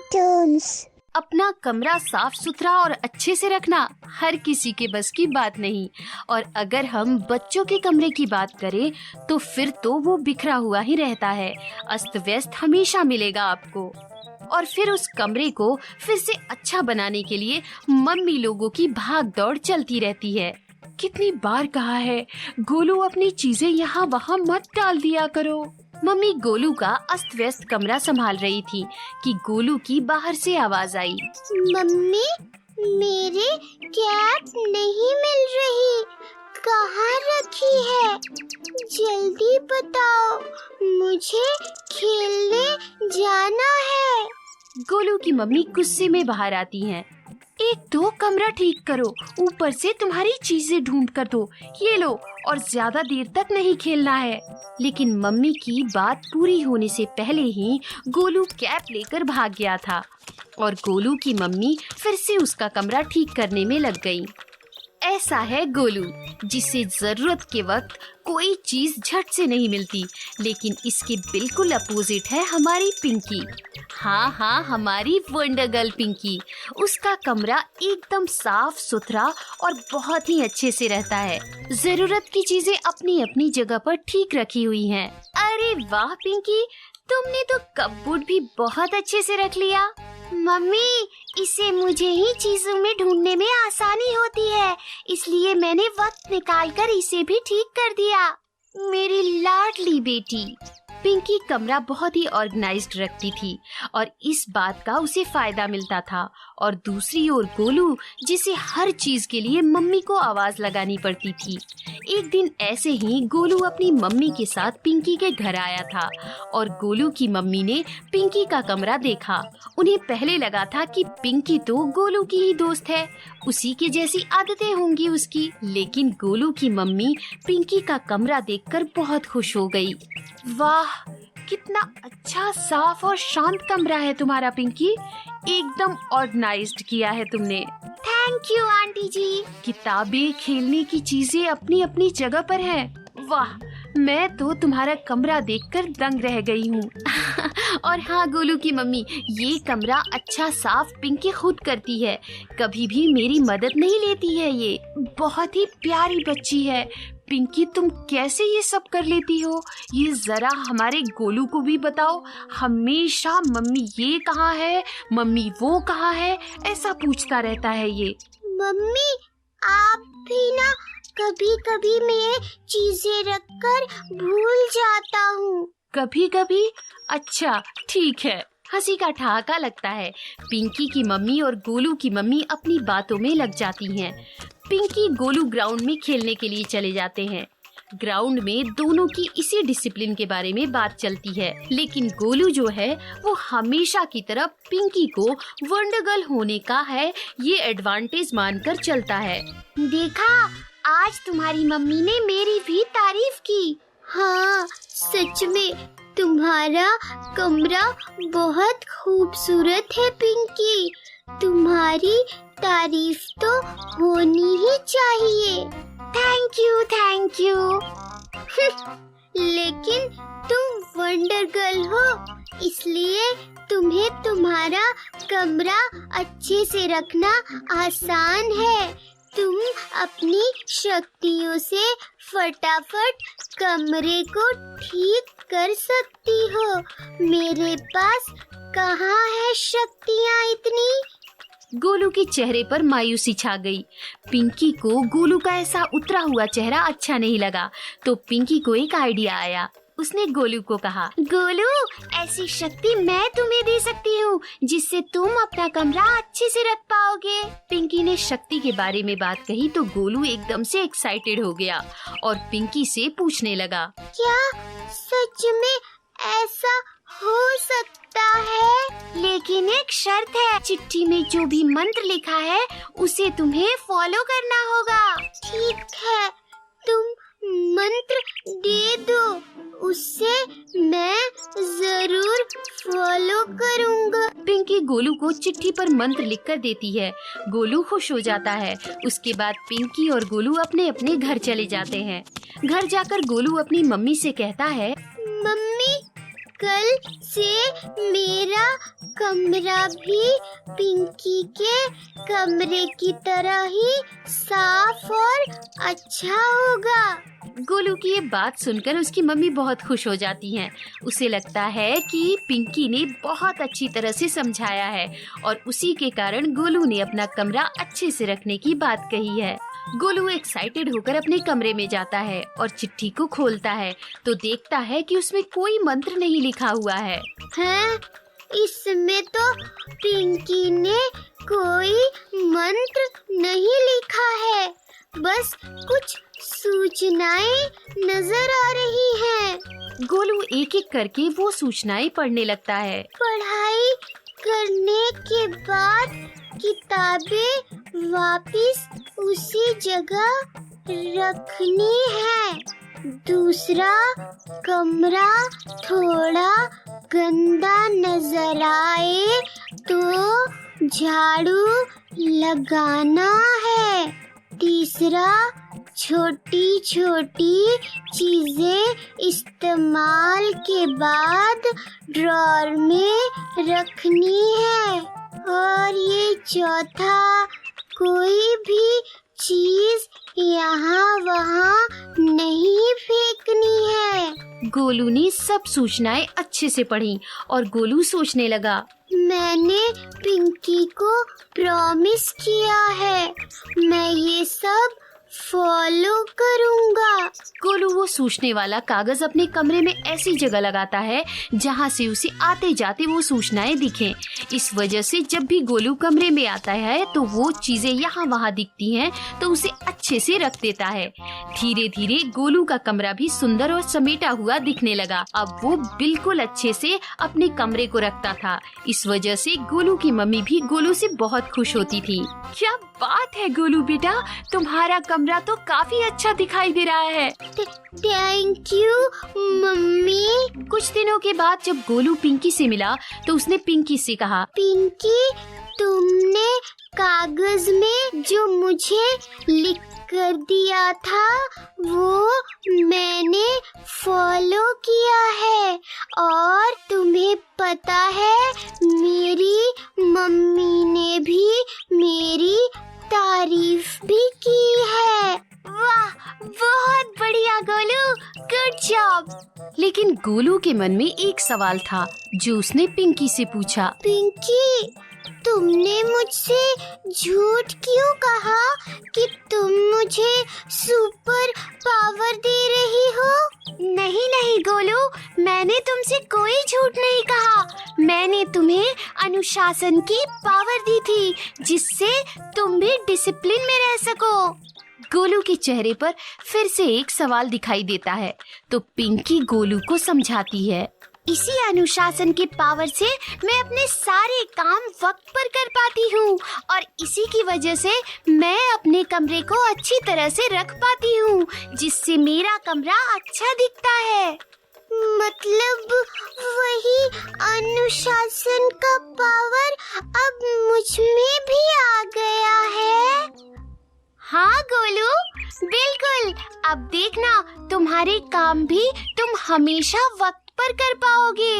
Turns. अपना कमरा साफ सुथरा और अच्छे से रखना हर किसी के बस की बात नहीं। और अगर हम बच्चों के कमरे की बात करें तो फिर तो वो बिखरा हुआ ही रहता है, अस्त व्यस्त हमेशा मिलेगा आपको। और फिर उस कमरे को फिर से अच्छा बनाने के लिए मम्मी लोगों की भाग दौड़ चलती रहती है। कितनी बार कहा है, गोलू अपनी चीजें यहाँ वहाँ मत डाल दिया करो। मम्मी गोलू का अस्त व्यस्त कमरा संभाल रही थी कि गोलू की बाहर से आवाज आई। मम्मी, मेरे कैप नहीं मिल रही, कहाँ रखी है? जल्दी बताओ, मुझे खेलने जाना है। गोलू की मम्मी गुस्से में बाहर आती हैं। एक तो कमरा ठीक करो, ऊपर से तुम्हारी चीजें ढूंढ कर दो, ये लो, और ज्यादा देर तक नहीं खेलना है। लेकिन मम्मी की बात पूरी होने से पहले ही गोलू कैप लेकर भाग गया था और गोलू की मम्मी फिर से उसका कमरा ठीक करने में लग गई। ऐसा है गोलू, जिसे जरूरत के वक्त कोई चीज झट से नहीं मिलती, लेकिन इसके बिल्कुल अपोजिट है हमारी पिंकी। हाँ, हमारी वंडर गर्ल पिंकी। उसका कमरा एकदम साफ सुथरा और बहुत ही अच्छे से रहता है। जरूरत की चीजें अपनी अपनी जगह पर ठीक रखी हुई हैं। अरे वाह पिंकी, तुमने तो कपबोर्ड भी बहुत अच्छे से रख लिया। मम्मी, इसे मुझे ही चीजों में ढूंढने में आसानी होती है, इसलिए मैंने वक्त निकालकर इसे भी ठीक कर दिया। मेरी लाडली बेटी। पिंकी कमरा बहुत ही ऑर्गेनाइज्ड रखती थी और इस बात का उसे फायदा मिलता था। और दूसरी ओर गोलू, जिसे हर चीज के लिए मम्मी को आवाज लगानी पड़ती थी। एक दिन ऐसे ही गोलू अपनी मम्मी के साथ पिंकी के घर आया था और गोलू की मम्मी ने पिंकी का कमरा देखा। उन्हें पहले लगा था कि पिंकी तो गोलू की ही दोस्त है, उसी के जैसी आदतें होंगी उसकी। लेकिन गोलू की मम्मी पिंकी का कमरा देखकर बहुत खुश हो गई। वाह, कितना अच्छा साफ और शांत कमरा है तुम्हारा पिंकी, एकदम ऑर्गेनाइज्ड किया है तुमने। थैंक यू आंटी जी। किताबें, खेलने की चीजें अपनी अपनी जगह पर हैं। वाह, मैं तो तुम्हारा कमरा देखकर दंग रह गई हूँ। और हाँ गोलू की मम्मी, ये कमरा अच्छा साफ पिंकी खुद करती है, कभी भी मेरी मदद नहीं लेती है। ये बहुत ही प्यारी बच्ची है। पिंकी, तुम कैसे ये सब कर लेती हो? ये जरा हमारे गोलू को भी बताओ। हमेशा मम्मी ये कहाँ है, मम्मी वो कहाँ है, ऐसा पूछता रहता है ये। मम्मी, आप भी ना कभी कभी मैं चीजें रखकर भूल जाता हूँ। कभी कभी? अच्छा ठीक है। हंसी का ठहाका लगता है। पिंकी की मम्मी और गोलू की मम्मी अपनी बातों में लग जाती हैं। पिंकी गोलू ग्राउंड में खेलने के लिए चले जाते हैं। ग्राउंड में दोनों की इसी डिसिप्लिन के बारे में बात चलती है, लेकिन गोलू जो है वो हमेशा की तरह पिंकी को वंडर गर्ल होने का है ये एडवांटेज मानकर चलता है। देखा, आज तुम्हारी मम्मी ने मेरी भी तारीफ की। हाँ, सच में तुम्हारा कमरा बहुत खूबसूरत है पिंकी। तुम्हारी तारीफ तो होनी ही चाहिए। Thank you. लेकिन तुम वंडर गर्ल हो, इसलिए तुम्हें तुम्हारा कमरा अच्छे से रखना आसान है। तुम अपनी शक्तियों से फटाफट कमरे को ठीक कर सकती हो। मेरे पास कहाँ है शक्तियाँ इतनी? गोलू के चेहरे पर मायूसी छा गई। पिंकी को गोलू का ऐसा उतरा हुआ चेहरा अच्छा नहीं लगा, तो पिंकी को एक आइडिया आया। उसने गोलू को कहा, गोलू, ऐसी शक्ति मैं तुम्हें दे सकती हूँ जिससे तुम अपना कमरा अच्छे से रख पाओगे। पिंकी ने शक्ति के बारे में बात कही तो गोलू एकदम से एक्साइटेड हो गया और पिंकी से पूछने लगा, क्या सच में ऐसा हो सकता है? लेकिन एक शर्त है, चिट्ठी में जो भी मंत्र लिखा है उसे तुम्हें फॉलो करना होगा। ठीक है, तुम मंत्र दे दो, उससे मैं जरूर फॉलो करूँगा। पिंकी गोलू को चिट्ठी पर मंत्र लिखकर देती है। गोलू खुश हो जाता है। उसके बाद पिंकी और गोलू अपने अपने घर चले जाते हैं। घर जाकर गोलू अपनी मम्मी से कहता है, मम्मी, कल से मेरा कमरा भी पिंकी के कमरे की तरह ही साफ और अच्छा होगा। गोलू की ये बात सुनकर उसकी मम्मी बहुत खुश हो जाती हैं। उसे लगता है कि पिंकी ने बहुत अच्छी तरह से समझाया है और उसी के कारण गोलू ने अपना कमरा अच्छे से रखने की बात कही है। गोलू एक्साइटेड होकर अपने कमरे में जाता है और चिट्ठी को खोलता है तो देखता है कि उसमें कोई मंत्र नहीं लिखा हुआ है। हैं? इसमें तो पिंकी ने कोई मंत्र नहीं लिखा है, बस कुछ सूचनाएं नजर आ रही हैं। गोलू एक एक करके वो सूचनाएं पढ़ने लगता है। पढ़ाई करने के बाद किताबें वापस उसी जगह रखनी है। दूसरा, कमरा थोड़ा गंदा नजर आए तो झाड़ू लगाना है। तीसरा, छोटी छोटी चीजें इस्तेमाल के बाद ड्रॉर में रखनी है। और ये चौथा, कोई भी चीज यहाँ वहाँ नहीं फेंकनी है। गोलू ने सब सूचनाएं अच्छे से पढ़ी और गोलू सोचने लगा, मैंने पिंकी को प्रॉमिस किया है, मैं ये सब फॉलो करूँगा। गोलू वो सूचने वाला कागज अपने कमरे में ऐसी जगह लगाता है जहाँ से उसे आते जाते वो सूचनाएं दिखें। इस वजह से जब भी गोलू कमरे में आता है तो वो चीजें यहाँ वहाँ दिखती हैं तो उसे अच्छे से रख देता है। धीरे धीरे गोलू का कमरा भी सुंदर और समेटा हुआ दिखने लगा। अब वो बिल्कुल अच्छे से अपने कमरे को रखता था। इस वजह से गोलू की मम्मी भी गोलू से बहुत खुश होती थी। क्या बात है गोलू बेटा, तुम्हारा कमरा तो काफी अच्छा दिखाई दे रहा है। Thank you mummy. कुछ दिनों के बाद जब गोलू पिंकी से मिला तो उसने पिंकी से कहा, पिंकी, तुमने कागज में जो मुझे लिख कर दिया था वो मैंने फॉलो किया है और तुम्हें पता है मेरी मम्मी ने भी मेरी तारीफ भी की है। वाह, बहुत बढ़िया गोलू, गुड जॉब। लेकिन गोलू के मन में एक सवाल था जो उसने पिंकी से पूछा, पिंकी, तुमने मुझसे झूठ क्यों कहा कि तुम मुझे सुपर पावर दे रही हो? नहीं नहीं गोलू, मैंने तुमसे कोई झूठ नहीं कहा। मैंने तुम्हें अनुशासन की पावर दी थी जिससे तुम भी डिसिप्लिन में रह सको। गोलू के चेहरे पर फिर से एक सवाल दिखाई देता है तो पिंकी गोलू को समझाती है, इसी अनुशासन के पावर से मैं अपने सारे काम वक्त पर कर पाती हूँ और इसी की वजह से मैं अपने कमरे को अच्छी तरह से रख पाती हूँ जिससे मेरा कमरा अच्छा दिखता है। मतलब वही अनुशासन का पावर अब मुझ में भी आ गया है। हाँ गोलू, बिल्कुल। अब देखना, तुम्हारे काम भी तुम हमेशा वक्त पर कर पाओगे।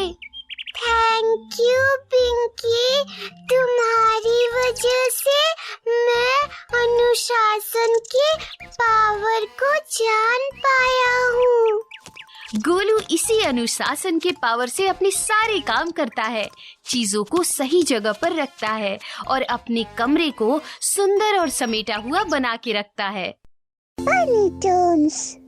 थैंक यू पिंकी, तुम्हारी वजह से मैं अनुशासन के पावर को जान पाया हूँ। गोलू इसी अनुशासन के पावर से अपने सारे काम करता है, चीजों को सही जगह पर रखता है और अपने कमरे को सुंदर और समेटा हुआ बना के रखता है। Bunny Tunes।